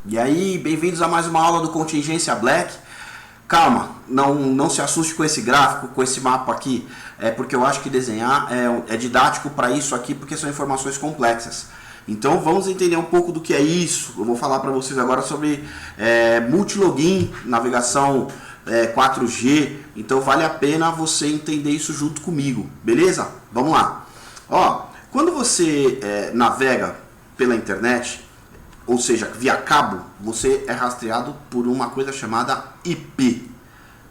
E aí, bem-vindos a mais uma aula do Contingência Black. Calma, não se assuste com esse gráfico, com esse mapa aqui, porque eu acho que desenhar é didático para isso aqui, porque são informações complexas. Então vamos entender um pouco do que é isso. Eu vou falar para vocês agora sobre multilogin, navegação 4G, então vale a pena você entender isso junto comigo, beleza? Vamos lá. Ó, quando você navega pela internet, ou seja, via cabo, você é rastreado por uma coisa chamada IP.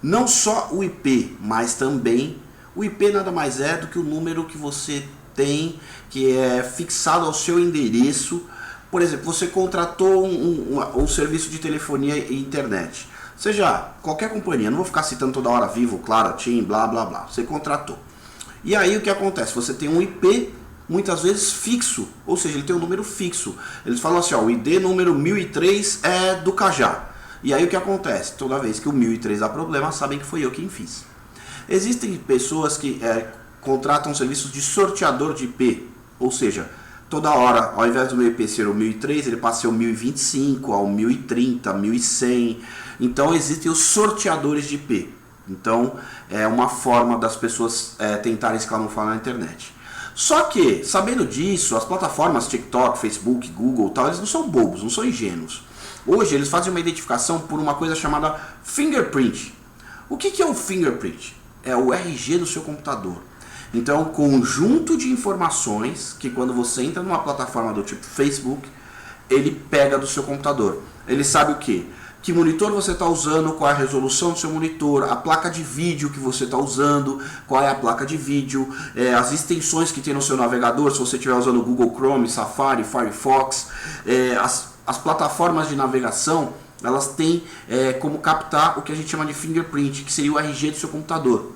Não só o IP, mas também o IP nada mais é do que o número que você tem, que é fixado ao seu endereço. Por exemplo, você contratou um serviço de telefonia e internet. Seja qualquer companhia, não vou ficar citando toda hora Vivo, Claro, TIM, blá blá blá. Você contratou. E aí o que acontece? Você tem um IP muitas vezes fixo, ou seja, ele tem um número fixo. Eles falam assim, ó, o ID número 1003 é do Cajá. E aí o que acontece? Toda vez que o 1003 dá problema, sabem que foi eu quem fiz. Existem pessoas que contratam serviços de sorteador de IP, ou seja, toda hora, ao invés do meu IP ser o 1003, ele passa a ser o 1025, ao 1030, 1100. Então existem os sorteadores de IP. Então é uma forma das pessoas tentarem se camuflar na internet. Só que, sabendo disso, as plataformas TikTok, Facebook, Google, tal, eles não são bobos, não são ingênuos. Hoje eles fazem uma identificação por uma coisa chamada fingerprint. O que é o fingerprint? É o RG do seu computador. Então é um conjunto de informações que quando você entra numa plataforma do tipo Facebook, ele pega do seu computador. Ele sabe o quê? Que monitor você está usando, qual é a resolução do seu monitor, a placa de vídeo que você está usando, qual é a placa de vídeo, as extensões que tem no seu navegador, se você estiver usando Google Chrome, Safari, Firefox, as plataformas de navegação, elas têm como captar o que a gente chama de fingerprint, que seria o RG do seu computador.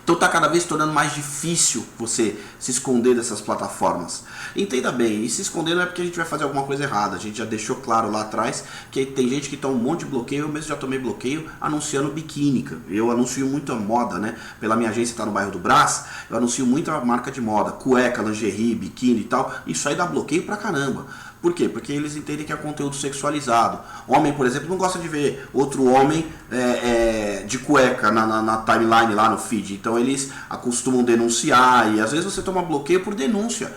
Então está cada vez se tornando mais difícil você se esconder dessas plataformas. Entenda bem, e se esconder não é porque a gente vai fazer alguma coisa errada. A gente já deixou claro lá atrás que tem gente que toma um monte de bloqueio. Eu mesmo já tomei bloqueio anunciando biquínica. Eu anuncio muita moda, né? Pela minha agência está no bairro do Brás, eu anuncio muita marca de moda. Cueca, lingerie, biquíni e tal. Isso aí dá bloqueio pra caramba. Por quê? Porque eles entendem que é conteúdo sexualizado. Homem, por exemplo, não gosta de ver outro homem de cueca na timeline lá no feed. Então eles acostumam denunciar e às vezes você toma bloqueio por denúncia.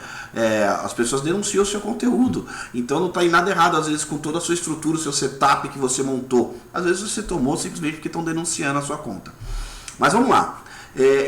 As pessoas denunciam o seu conteúdo. Então não está em nada errado, às vezes, com toda a sua estrutura, o seu setup que você montou. Às vezes você tomou simplesmente porque estão denunciando a sua conta. Mas vamos lá.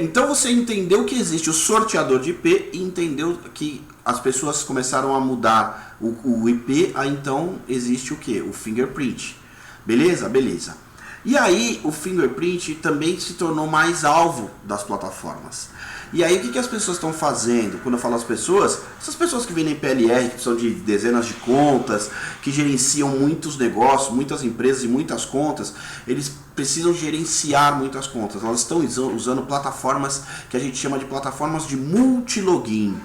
Então você entendeu que existe o sorteador de IP e entendeu que as pessoas começaram a mudar o IP, então existe o que? O fingerprint. Beleza? Beleza. E aí o fingerprint também se tornou mais alvo das plataformas. E aí o que as pessoas estão fazendo? Quando eu falo as pessoas, essas pessoas que vendem PLR, que são de dezenas de contas, que gerenciam muitos negócios, muitas empresas e muitas contas, eles precisam gerenciar muitas contas. Elas estão usando plataformas que a gente chama de plataformas de multilogin.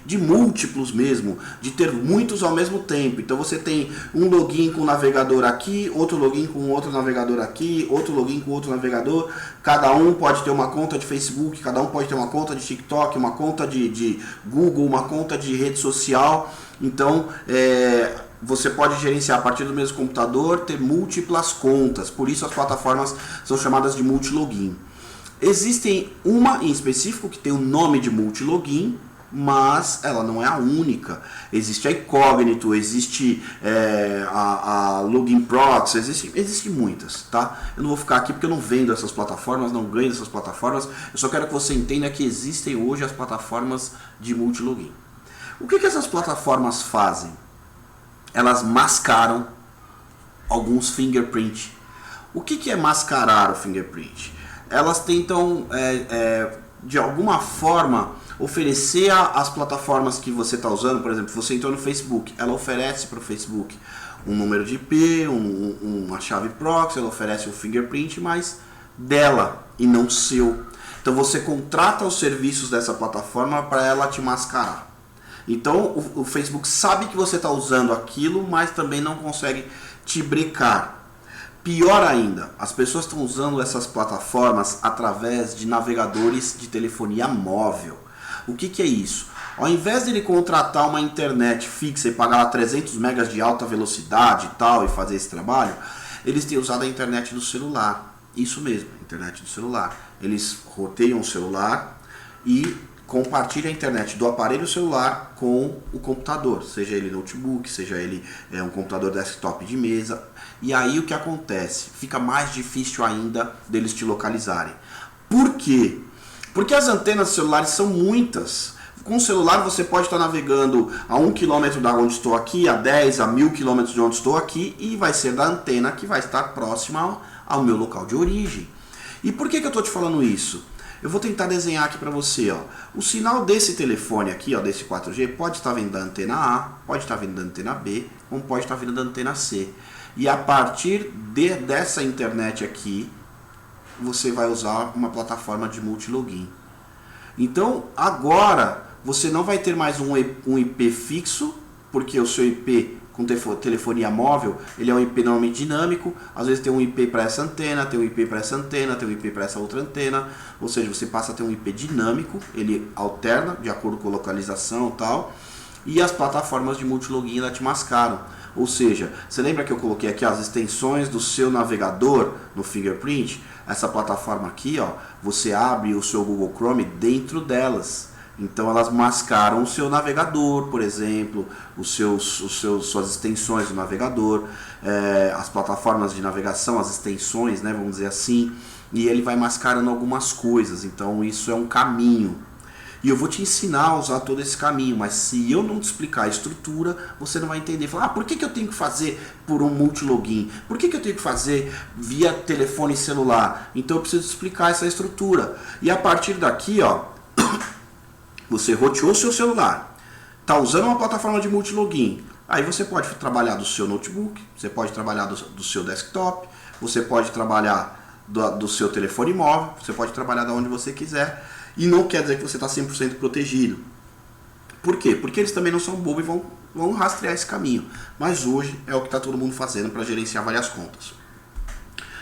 De múltiplos mesmo, de ter muitos ao mesmo tempo. Então você tem um login com o navegador aqui, outro login com outro navegador aqui, outro login com outro navegador. Cada um pode ter uma conta de Facebook, cada um pode ter uma conta de TikTok, uma conta de Google, uma conta de rede social. Então você pode gerenciar a partir do mesmo computador, ter múltiplas contas. Por isso as plataformas são chamadas de multilogin. Existem uma em específico que tem o nome de multilogin, mas ela não é a única. Existe a Incognito, existe a Login Proxy, existe muitas, tá? Eu não vou ficar aqui porque eu não vendo essas plataformas, não ganho dessas plataformas. Eu só quero que você entenda que existem hoje as plataformas de multilogin. O que essas plataformas fazem? Elas mascaram alguns fingerprint. O que é mascarar o fingerprint? Elas tentam, de alguma forma, oferecer às plataformas que você está usando. Por exemplo, você entrou no Facebook, ela oferece para o Facebook um número de IP, uma chave proxy, ela oferece um fingerprint, mas dela e não seu. Então você contrata os serviços dessa plataforma para ela te mascarar. Então o Facebook sabe que você está usando aquilo, mas também não consegue te brecar. Pior ainda, as pessoas estão usando essas plataformas através de navegadores de telefonia móvel. O que é isso? Ao invés de ele contratar uma internet fixa e pagar lá 300 megas de alta velocidade e tal, e fazer esse trabalho, eles têm usado a internet do celular. Isso mesmo, internet do celular. Eles roteiam o celular e compartilham a internet do aparelho celular com o computador, seja ele notebook, seja ele um computador desktop de mesa. E aí o que acontece? Fica mais difícil ainda deles te localizarem. Por quê? Porque as antenas celulares são muitas. Com o celular você pode estar navegando a 1 km da onde estou aqui, a 10, a 1000 km de onde estou aqui, e vai ser da antena que vai estar próxima ao meu local de origem. E por que eu estou te falando isso? Eu vou tentar desenhar aqui para você, ó. O sinal desse telefone aqui, ó, desse 4G, pode estar vindo da antena A, pode estar vindo da antena B, ou pode estar vindo da antena C. E a partir dessa internet aqui, você vai usar uma plataforma de multilogin. Então, agora, você não vai ter mais um IP fixo, porque o seu IP com telefonia móvel, ele é um IP normalmente dinâmico, às vezes tem um IP para essa antena, tem um IP para essa antena, tem um IP para essa outra antena, ou seja, você passa a ter um IP dinâmico, ele alterna de acordo com a localização e tal, e as plataformas de multilogin ainda te mascaram. Ou seja, você lembra que eu coloquei aqui as extensões do seu navegador no Fingerprint? Essa plataforma aqui, ó, você abre o seu Google Chrome dentro delas. Então elas mascaram o seu navegador, por exemplo, suas extensões do navegador, as plataformas de navegação, as extensões, né, vamos dizer assim, e ele vai mascarando algumas coisas. Então isso é um caminho. E eu vou te ensinar a usar todo esse caminho, mas se eu não te explicar a estrutura, você não vai entender. Falar, por que eu tenho que fazer por um multilogin? Por que eu tenho que fazer via telefone celular? Então eu preciso explicar essa estrutura. E a partir daqui, ó, você roteou o seu celular, está usando uma plataforma de multilogin, aí você pode trabalhar do seu notebook, você pode trabalhar do seu desktop, você pode trabalhar do seu telefone móvel, você pode trabalhar de onde você quiser. E não quer dizer que você está 100% protegido. Por quê? Porque eles também não são bobos e vão rastrear esse caminho. Mas hoje é o que está todo mundo fazendo para gerenciar várias contas.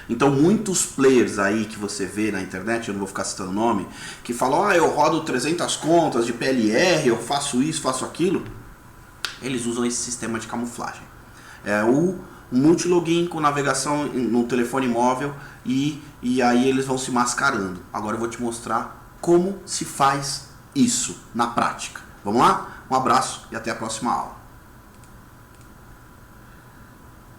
Então muitos players aí que você vê na internet, eu não vou ficar citando o nome, que falam, eu rodo 300 contas de PLR, eu faço isso, faço aquilo. Eles usam esse sistema de camuflagem. É o multilogin com navegação no telefone móvel e aí eles vão se mascarando. Agora eu vou te mostrar como se faz isso na prática. Vamos lá? Um abraço e até a próxima aula.